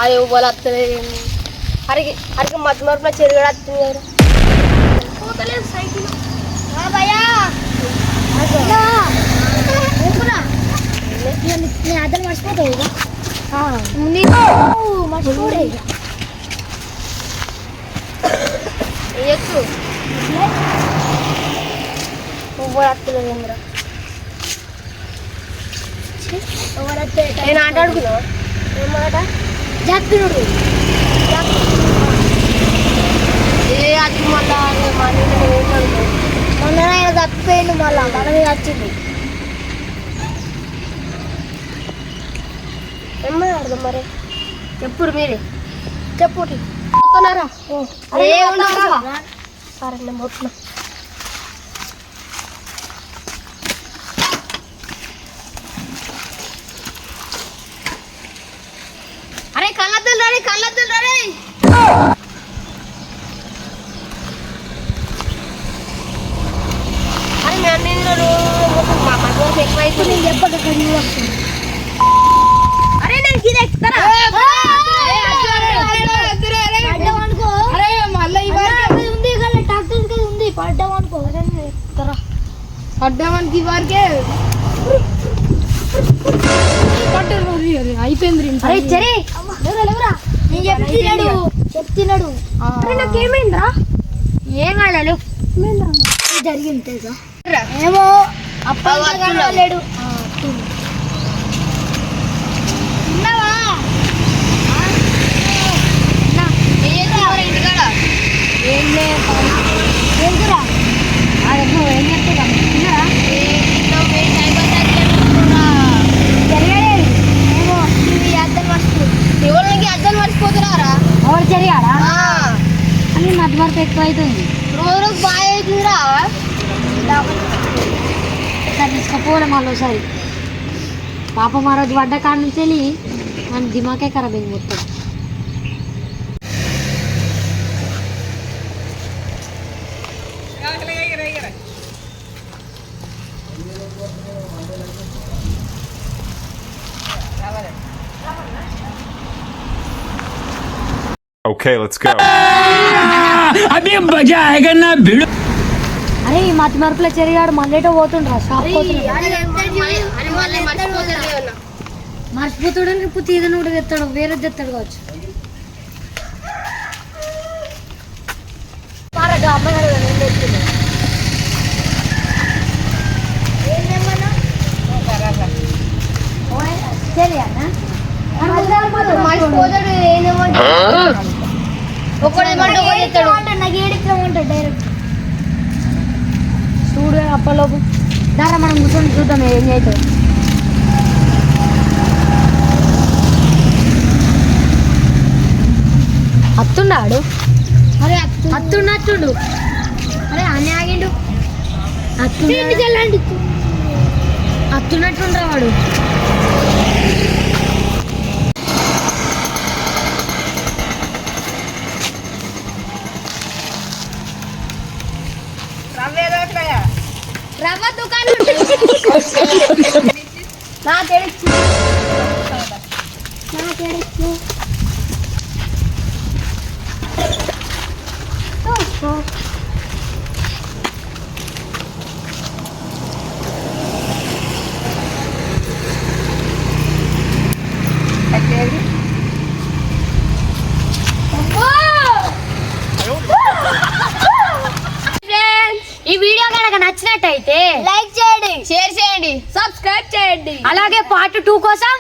అది వాళ్ళు వస్తలేదు అరికి అరికి మధ్య మరపున చెరుగడ వస్తుంది కదా పోతలేదు సైకిల్ అద్దలు మర్చిపోతావు మర్చిపోడే వేయచ్చు పువ్వు వస్తలేదు ఏమరా నేను ఆట ఆడుకున్నా ఏమాట జాగ్రత్త ఏ అది మళ్ళా మొన్న ఆయన తప్పిపోయిండు మళ్ళా మన మీద వచ్చింది ఏమన్నా అర్థం మరి చెప్పుడు మీరే చెప్పుటి పోతున్నారా ఏ ఉన్నారా సరే నేను పోతున్నా అరే కళ్ళద్దులు రే కళ్ళద్దులు రే అరే మీ అన్న మా పక్కన ఎక్కువైతే నేను చెప్పక వస్తుంది అరే నేను గిది ఎక్కుతారా ఉంది పడ్డాం అనుకో పడ్డామనికి వారికే అయిపోయింది అరే సరే నేను చెప్తున్నాడు అరే నాకేమైందిరా ఏం కాలేదు జరిగింది తెలుసా ఏమో అప్పుడు లేడు ఎవరు జరిగాడా అని మధ్య వరకు ఎక్కువ అవుతుంది రోజు బాగా అవుతుందిరా తీసుకుపోవడం మళ్ళీసారి పాప మా రోజు పడ్డ కాడ నుంచి వెళ్ళి మన దిమాకే ఖరాబ్ అయింది మొత్తం Okay, let's go. अभी मजा आएगा ना भिड़ो అరే ఈ మధ్య మరపులో చెరిగాడు మళ్ళీటో పోతుండ్రా షాప్ మర్చిపోతాడు ఇప్పుడు తీదని కూడా తెస్తాడు వేరే తెస్తాడు కావచ్చు చూడు అప్పలోపు దారా మనం కూర్చొని చూద్దాం ఏం అవుతుంది అత్తున్నాడు అరే అత్తుండు అరే అని ఆగిండు అత్తుండి అత్తున్నట్టుండ్రా వాడు రవ్వ దుకాణం నా తెలుసు ఈ వీడియో కనుక నచ్చినట్టయితే లైక్ చేయండి షేర్ చేయండి సబ్స్క్రైబ్ చేయండి అలాగే పార్ట్ 2 కోసం